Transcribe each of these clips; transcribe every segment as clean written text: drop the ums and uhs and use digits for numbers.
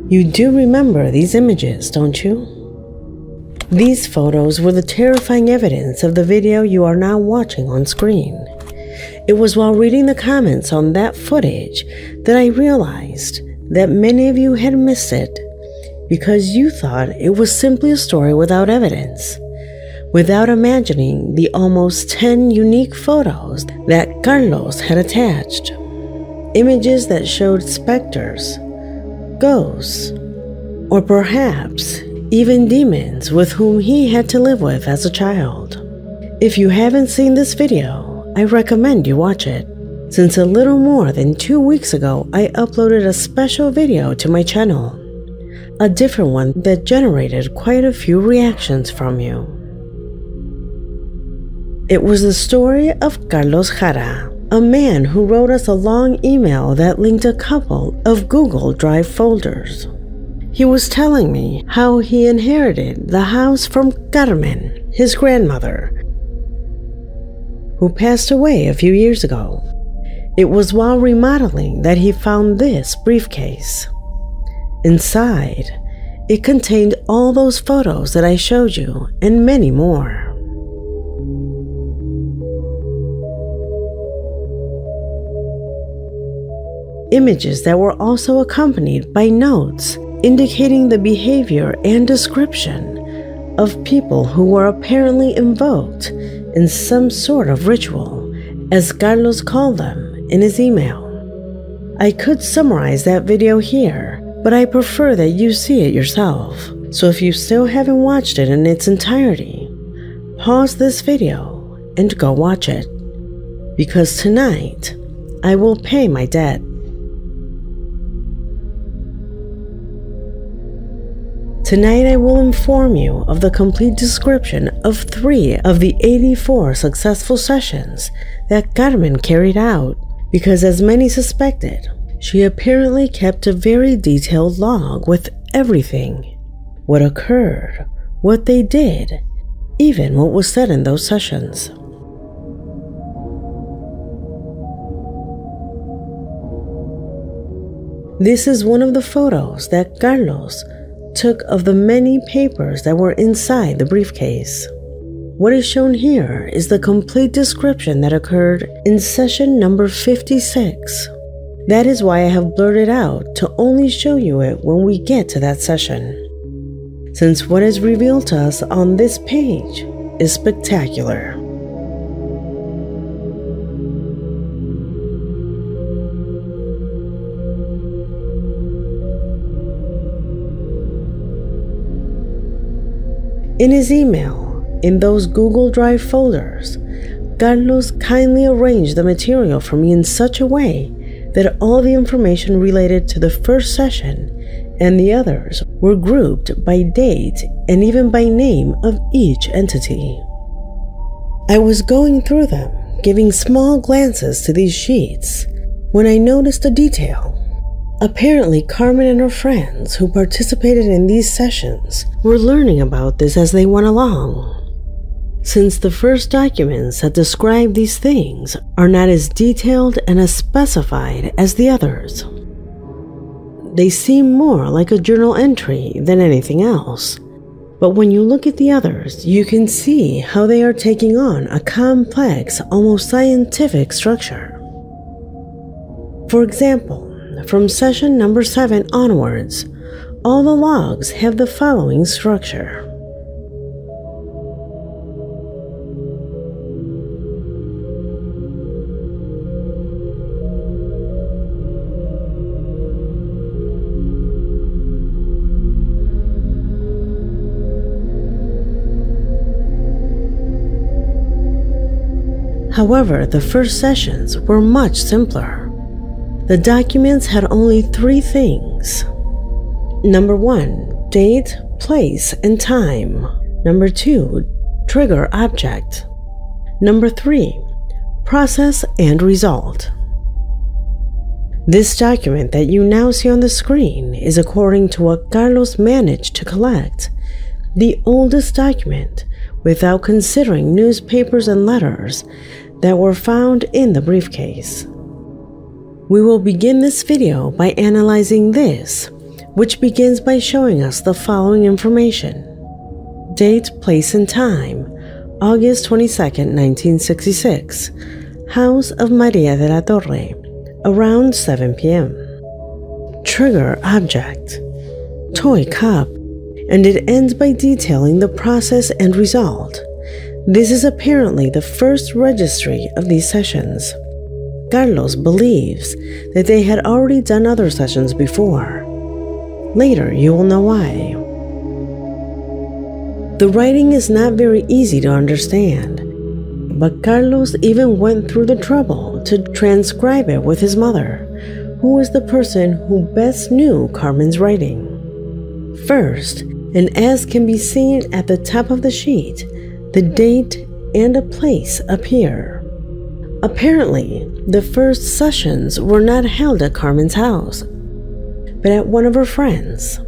You do remember these images, don't you? These photos were the terrifying evidence of the video you are now watching on screen. It was while reading the comments on that footage that I realized that many of you had missed it because you thought it was simply a story without evidence, without imagining the almost 10 unique photos that Carlos had attached. Images that showed specters, ghosts, or perhaps even demons with whom he had to live with as a child. If you haven't seen this video, I recommend you watch it, since a little more than 2 weeks ago I uploaded a special video to my channel, a different one that generated quite a few reactions from you. It was the story of Carlos Jara, a man who wrote us a long email that linked a couple of Google Drive folders. He was telling me how he inherited the house from Carmen, his grandmother, who passed away a few years ago. It was while remodeling that he found this briefcase. Inside, it contained all those photos that I showed you and many more. Images that were also accompanied by notes indicating the behavior and description of people who were apparently invoked in some sort of ritual, as Carlos called them in his email. I could summarize that video here, but I prefer that you see it yourself. So if you still haven't watched it in its entirety, pause this video and go watch it, because tonight I will pay my debt. Tonight I will inform you of the complete description of 3 of the 84 successful sessions that Carmen carried out, because as many suspected, she apparently kept a very detailed log with everything, what occurred, what they did, even what was said in those sessions. This is one of the photos that Carlos took of the many papers that were inside the briefcase. What is shown here is the complete description that occurred in session number 56. That is why I have blurred it out to only show you it when we get to that session, since what is revealed to us on this page is spectacular. In his email, in those Google Drive folders, Carlos kindly arranged the material for me in such a way that all the information related to the first session and the others were grouped by date and even by name of each entity. I was going through them, giving small glances to these sheets, when I noticed a detail. Apparently, Carmen and her friends who participated in these sessions were learning about this as they went along, since the first documents that describe these things are not as detailed and as specified as the others. They seem more like a journal entry than anything else, but when you look at the others, you can see how they are taking on a complex, almost scientific structure. For example, from session number 7 onwards, all the logs have the following structure. However, the first sessions were much simpler. The documents had only 3 things. Number 1, date, place, and time. Number 2, trigger object. Number 3, process and result. This document that you now see on the screen is, according to what Carlos managed to collect, the oldest document without considering newspapers and letters that were found in the briefcase. We will begin this video by analyzing this which begins by showing us the following information. Date, place, and time, August 22nd, 1966, House of Maria de la Torre, around 7 p.m. Trigger object, toy cup, and it ends by detailing the process and result. This is apparently the first registry of these sessions. Carlos believes that they had already done other sessions before. Later, you will know why. The writing is not very easy to understand, but Carlos even went through the trouble to transcribe it with his mother, who was the person who best knew Carmen's writing. First, and as can be seen at the top of the sheet, the date and a place appear. Apparently, the first sessions were not held at Carmen's house, but at one of her friends.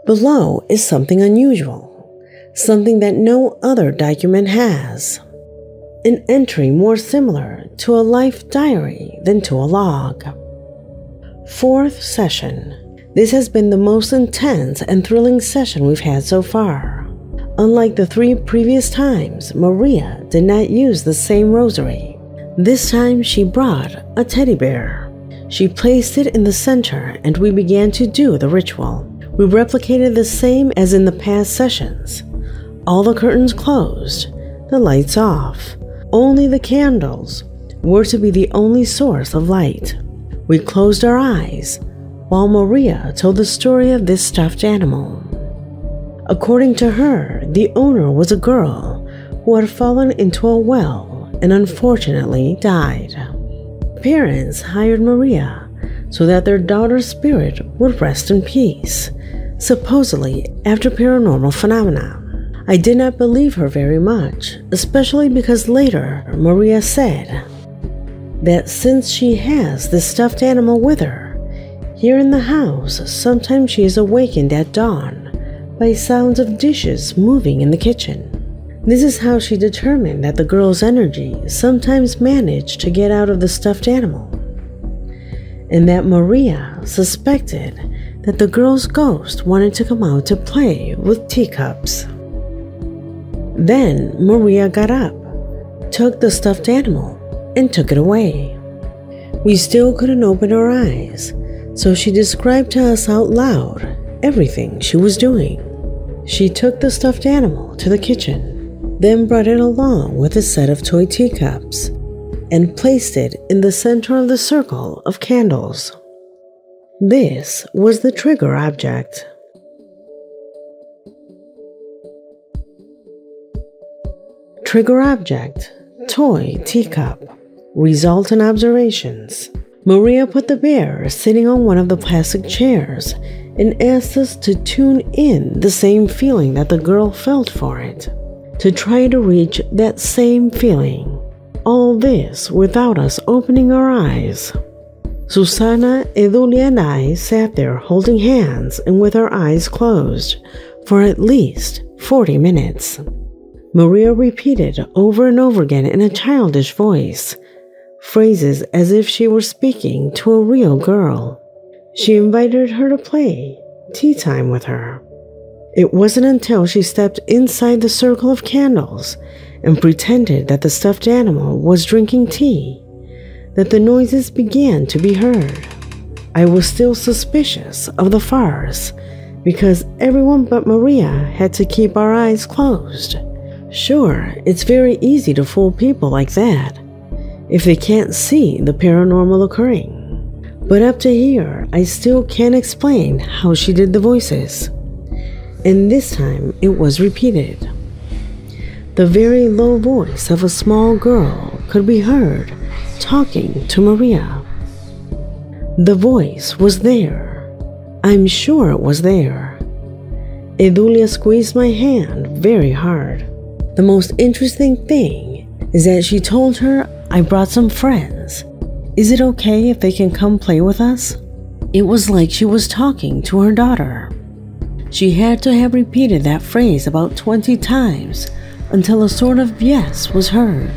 Below is something unusual, something that no other document has. An entry more similar to a life diary than to a log. Fourth session. This has been the most intense and thrilling session we've had so far. Unlike the 3 previous times, Maria did not use the same rosary. This time she brought a teddy bear. She placed it in the center and we began to do the ritual. We replicated the same as in the past sessions. All the curtains closed, the lights off. Only the candles were to be the only source of light. We closed our eyes while Maria told the story of this stuffed animal. According to her, the owner was a girl who had fallen into a well and unfortunately died. Parents hired Maria so that their daughter's spirit would rest in peace, supposedly after paranormal phenomena. I did not believe her very much, especially because later Maria said that since she has this stuffed animal with her, here in the house sometimes she is awakened at dawn by sounds of dishes moving in the kitchen. This is how she determined that the girl's energy sometimes managed to get out of the stuffed animal, and that Maria suspected that the girl's ghost wanted to come out to play with teacups. Then Maria got up, took the stuffed animal, and took it away. We still couldn't open our eyes, so she described to us out loud everything she was doing. She took the stuffed animal to the kitchen, then brought it along with a set of toy teacups, and placed it in the center of the circle of candles. This was the trigger object. Trigger object, toy teacup. Result and observations. Maria put the bear sitting on one of the plastic chairs and asked us to tune in the same feeling that the girl felt for it, to try to reach that same feeling. All this without us opening our eyes. Susana, Edulia, and I sat there holding hands and with our eyes closed for at least 40 minutes. Maria repeated over and over again in a childish voice, phrases as if she were speaking to a real girl. She invited her to play tea time with her. It wasn't until she stepped inside the circle of candles and pretended that the stuffed animal was drinking tea that the noises began to be heard. I was still suspicious of the farce because everyone but Maria had to keep our eyes closed. Sure, it's very easy to fool people like that if they can't see the paranormal occurring. But up to here, I still can't explain how she did the voices. And this time, it was repeated. The very low voice of a small girl could be heard talking to Maria. The voice was there. I'm sure it was there. Edulia squeezed my hand very hard. The most interesting thing is that she told her I brought some friends. Is it okay if they can come play with us? It was like she was talking to her daughter. She had to have repeated that phrase about 20 times until a sort of yes was heard.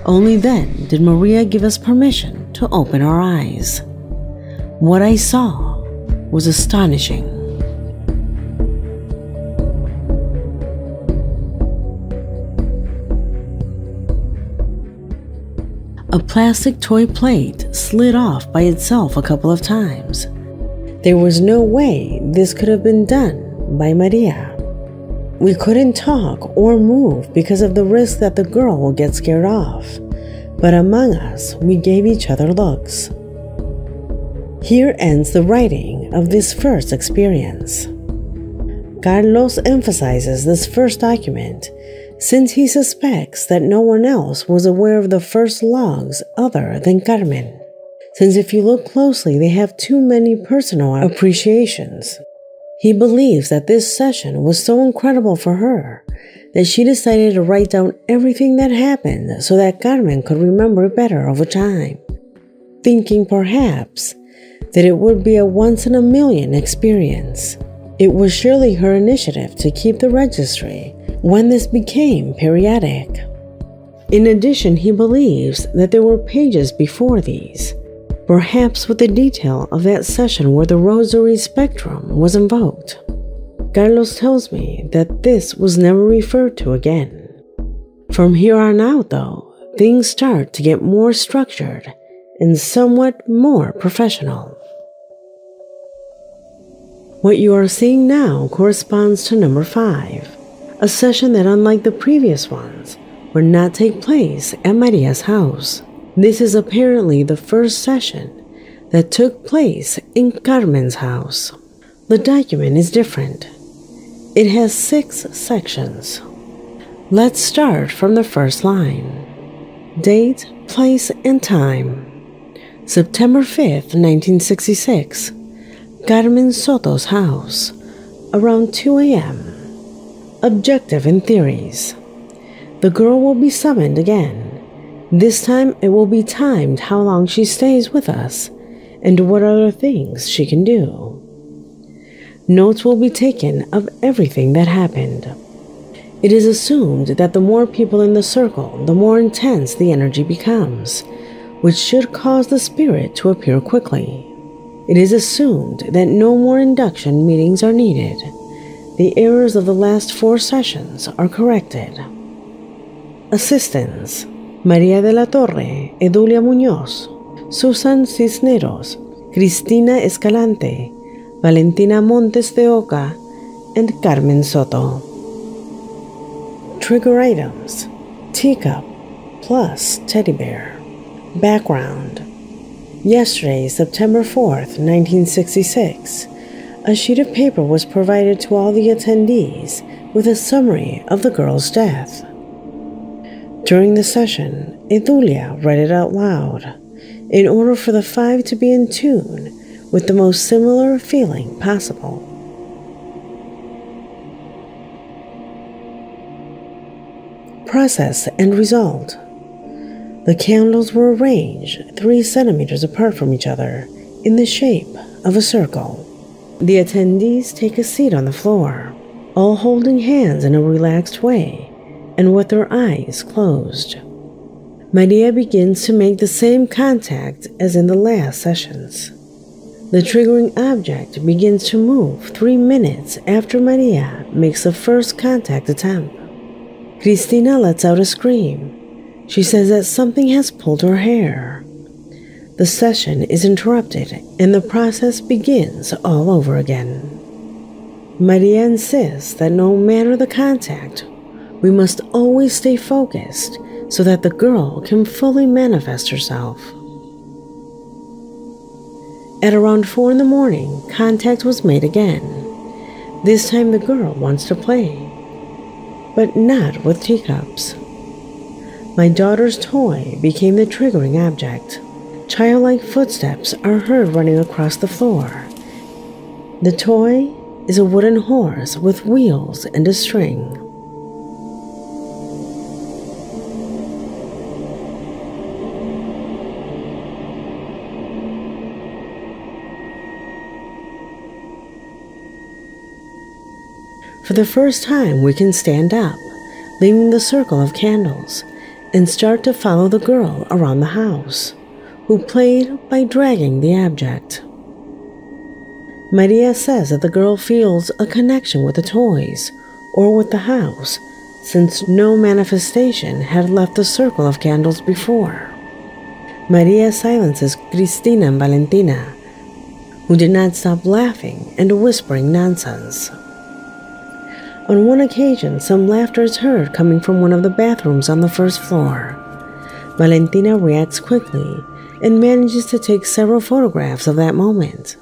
Only then did Maria give us permission to open our eyes. What I saw was astonishing. A plastic toy plate slid off by itself a couple of times. There was no way this could have been done by Maria. We couldn't talk or move because of the risk that the girl will get scared off, but among us, we gave each other looks. Here ends the writing of this first experience. Carlos emphasizes this first document since he suspects that no one else was aware of the first logs other than Carmen, since if you look closely, they have too many personal appreciations. He believes that this session was so incredible for her that she decided to write down everything that happened so that Carmen could remember it better over time, thinking perhaps that it would be a once-in-a-million experience. It was surely her initiative to keep the registry when this became periodic. In addition, he believes that there were pages before these, perhaps with the detail of that session where the rosary spectrum was invoked. Carlos tells me that this was never referred to again. From here on out, though, things start to get more structured and somewhat more professional. What you are seeing now corresponds to number 5, a session that, unlike the previous ones, would not take place at Maria's house. This is apparently the first session that took place in Carmen's house. The document is different. It has 6 sections. Let's start from the first line. Date, place, and time. September 5th, 1966. Carmen Soto's house, around 2 a.m. Objective and theories. The girl will be summoned again. This time it will be timed how long she stays with us and what other things she can do. Notes will be taken of everything that happened. It is assumed that the more people in the circle, the more intense the energy becomes, which should cause the spirit to appear quickly. It is assumed that no more induction meetings are needed. The errors of the last 4 sessions are corrected. Assistants: María de la Torre, Edulia Muñoz, Susan Cisneros, Cristina Escalante, Valentina Montes de Oca, and Carmen Soto. Trigger items: teacup plus teddy bear. Background: yesterday, September 4th, 1966, a sheet of paper was provided to all the attendees with a summary of the girl's death. During the session, Edulia read it out loud, in order for the 5 to be in tune with the most similar feeling possible. Process and result. The candles were arranged 3 centimeters apart from each other in the shape of a circle. The attendees take a seat on the floor, all holding hands in a relaxed way and with their eyes closed. Maria begins to make the same contact as in the last sessions. The triggering object begins to move 3 minutes after Maria makes the first contact attempt. Cristina lets out a scream. She says that something has pulled her hair. The session is interrupted and the process begins all over again. Maria insists that no matter the contact, we must always stay focused so that the girl can fully manifest herself. At around 4 in the morning, contact was made again. This time the girl wants to play, but not with teacups. My daughter's toy became the triggering object. Childlike footsteps are heard running across the floor. The toy is a wooden horse with wheels and a string. For the first time, we can stand up, leaving the circle of candles, and start to follow the girl around the house, who played by dragging the object. Maria says that the girl feels a connection with the toys or with the house, since no manifestation had left the circle of candles before. Maria silences Cristina and Valentina, who did not stop laughing and whispering nonsense. On one occasion, some laughter is heard coming from one of the bathrooms on the first floor. Valentina reacts quickly and manages to take several photographs of that moment.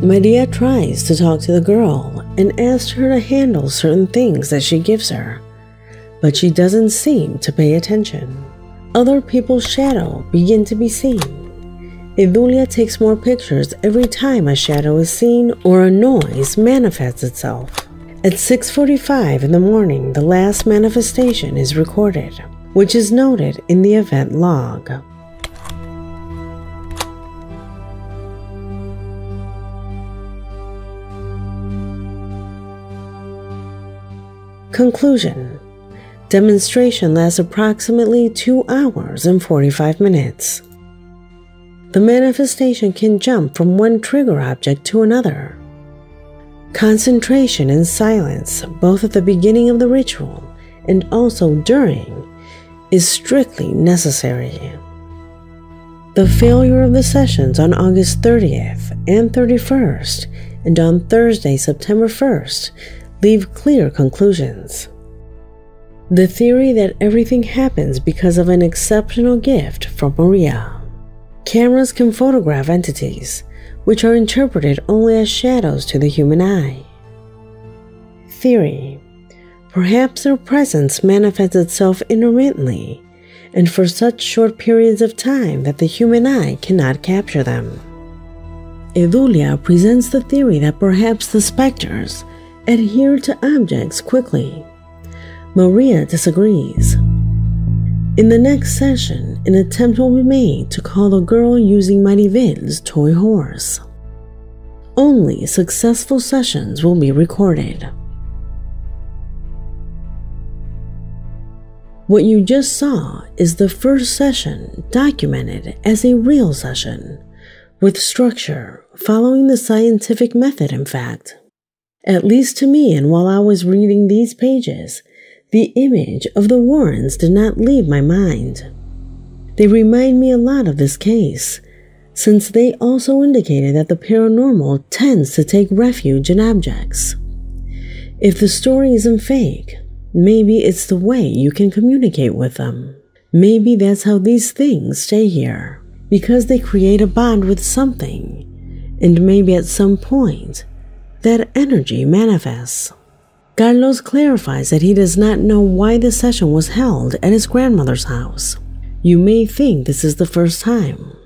Maria tries to talk to the girl and asks her to handle certain things that she gives her, but she doesn't seem to pay attention. Other people's shadow begin to be seen. Edulia takes more pictures every time a shadow is seen or a noise manifests itself. At 6:45 in the morning, the last manifestation is recorded, which is noted in the event log. Conclusion. Demonstration lasts approximately 2 hours and 45 minutes. The manifestation can jump from one trigger object to another. Concentration and silence, both at the beginning of the ritual and also during, is strictly necessary. The failure of the sessions on August 30th and 31st and on Thursday, September 1st, leave clear conclusions. The theory that everything happens because of an exceptional gift from Maria. Cameras can photograph entities, which are interpreted only as shadows to the human eye. Theory. Perhaps their presence manifests itself intermittently and for such short periods of time that the human eye cannot capture them. Edulia presents the theory that perhaps the specters adhere to objects quickly. Maria disagrees. In the next session, an attempt will be made to call the girl using Marivel's toy horse. Only successful sessions will be recorded. What you just saw is the first session documented as a real session, with structure, following the scientific method, in fact. At least to me, and while I was reading these pages, the image of the Warrens did not leave my mind. They remind me a lot of this case, since they also indicated that the paranormal tends to take refuge in objects. If the story isn't fake, maybe it's the way you can communicate with them. Maybe that's how these things stay here, because they create a bond with something, and maybe at some point, that energy manifests. Carlos clarifies that he does not know why the session was held at his grandmother's house. You may think this is the first time,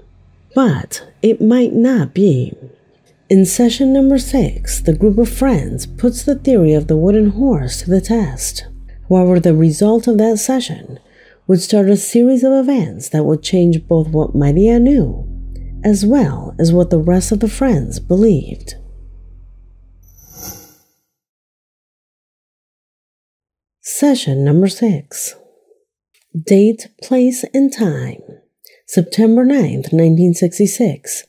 but it might not be. In session number 6, the group of friends puts the theory of the wooden horse to the test. However, the result of that session would start a series of events that would change both what Maria knew, as well as what the rest of the friends believed. Session number 6. Date, place, and time. September 9th, 1966.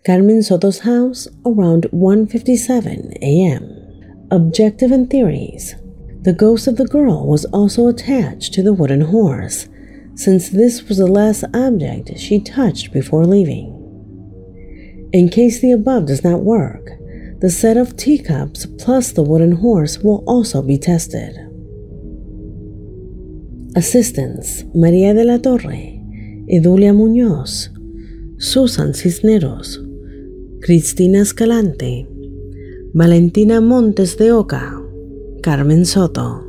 Carmen Soto's house around 1:57 a.m. Objective and theories. The ghost of the girl was also attached to the wooden horse, since this was the last object she touched before leaving. In case the above does not work, The set of teacups plus the wooden horse will also be tested. Assistants: María de la Torre, Edulia Muñoz, Susan Cisneros, Cristina Escalante, Valentina Montes de Oca, Carmen Soto.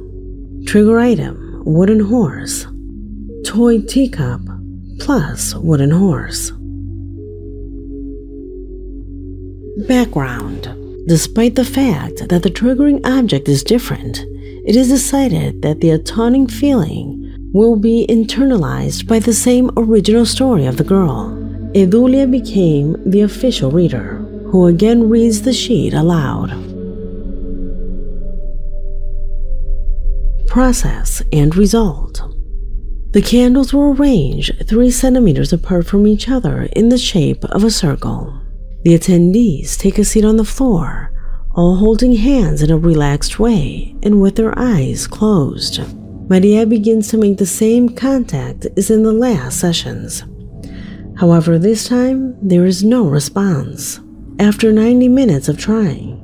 Trigger item: wooden horse. Toy teacup plus wooden horse. Background: despite the fact that the triggering object is different, it is decided that the atoning feeling will be internalized by the same original story of the girl. Edulia became the official reader, who again reads the sheet aloud. Process and result. The candles were arranged 3 centimeters apart from each other in the shape of a circle. The attendees take a seat on the floor, all holding hands in a relaxed way and with their eyes closed. Maria begins to make the same contact as in the last sessions. However, this time there is no response. After 90 minutes of trying,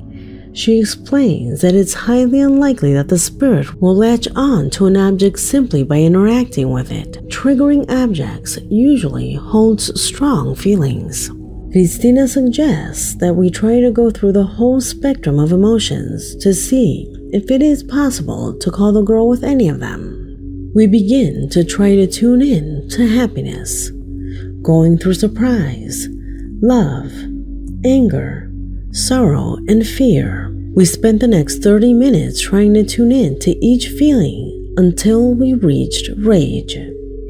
she explains that it's highly unlikely that the spirit will latch on to an object simply by interacting with it. Triggering objects usually holds strong feelings. Cristina suggests that we try to go through the whole spectrum of emotions to see if it is possible to call the girl with any of them. We begin to try to tune in to happiness, going through surprise, love, anger, sorrow, and fear. We spent the next 30 minutes trying to tune in to each feeling until we reached rage.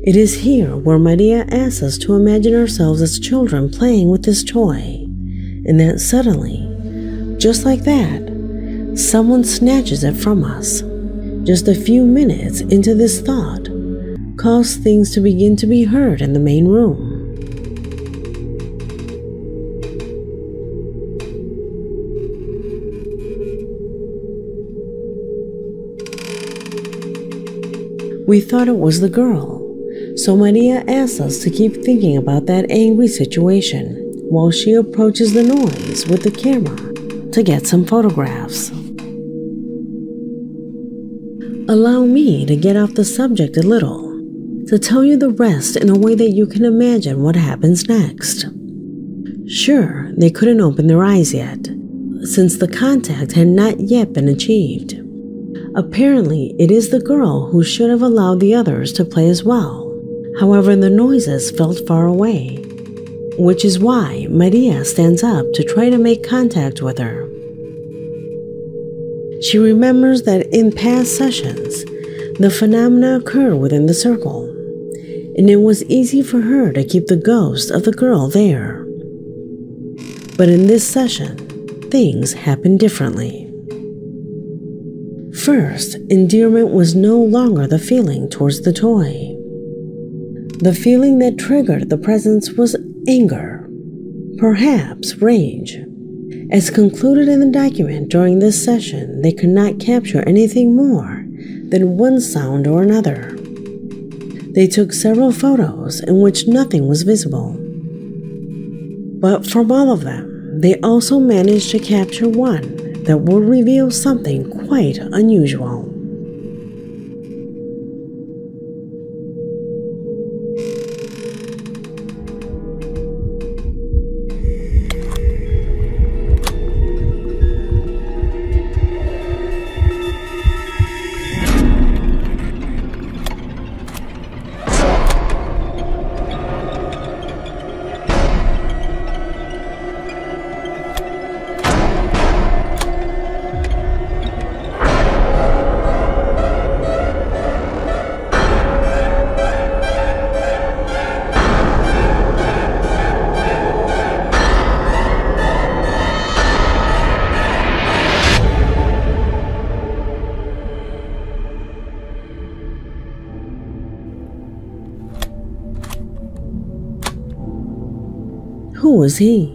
It is here where Maria asks us to imagine ourselves as children playing with this toy, and that suddenly, just like that, someone snatches it from us. Just a few minutes into this thought caused things to begin to be heard in the main room. We thought it was the girl, so Maria asks us to keep thinking about that angry situation while she approaches the noise with the camera to get some photographs. Allow me to get off the subject a little, to tell you the rest in a way that you can imagine what happens next. Sure, they couldn't open their eyes yet, since the contact had not yet been achieved. Apparently, it is the girl who should have allowed the others to play as well. However, the noises felt far away, which is why Maria stands up to try to make contact with her. She remembers that in past sessions, the phenomena occurred within the circle, and it was easy for her to keep the ghost of the girl there. But in this session, things happened differently. First, endearment was no longer the feeling towards the toy. The feeling that triggered the presence was anger, perhaps rage. As concluded in the document during this session, they could not capture anything more than one sound or another. They took several photos in which nothing was visible. But from all of them, they also managed to capture one that would reveal something quite unusual. Who was he?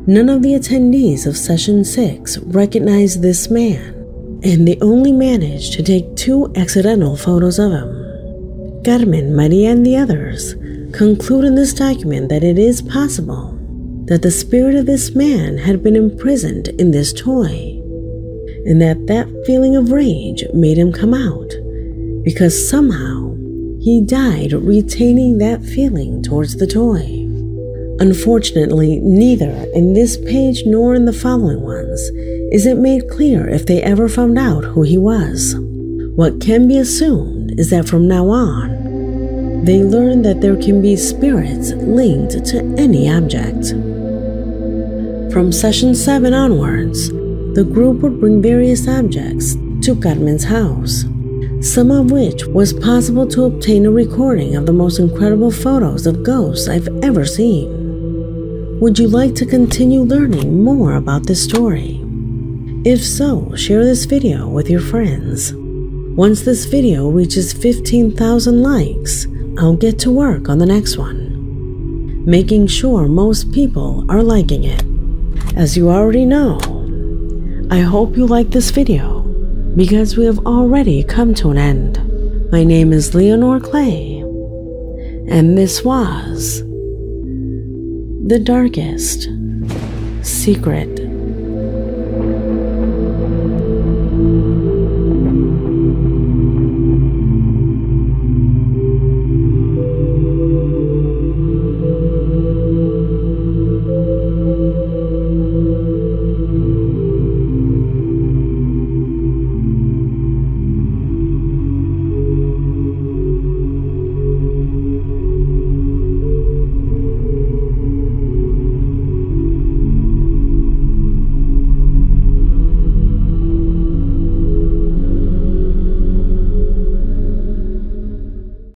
None of the attendees of Session 6 recognized this man, and they only managed to take 2 accidental photos of him. Carmen, Maria, and the others conclude in this document that it is possible that the spirit of this man had been imprisoned in this toy, and that feeling of rage made him come out, because somehow he died retaining that feeling towards the toy. Unfortunately, neither in this page nor in the following ones is it made clear if they ever found out who he was. What can be assumed is that from now on, they learned that there can be spirits linked to any object. From session 7 onwards, the group would bring various objects to Carmen's house, some of which was possible to obtain a recording of the most incredible photos of ghosts I've ever seen. Would you like to continue learning more about this story? If so, share this video with your friends. Once this video reaches 15,000 likes, I'll get to work on the next one, making sure most people are liking it. As you already know, I hope you like this video, because we have already come to an end. My name is Leonore Clay, and this was The Darkest Secret.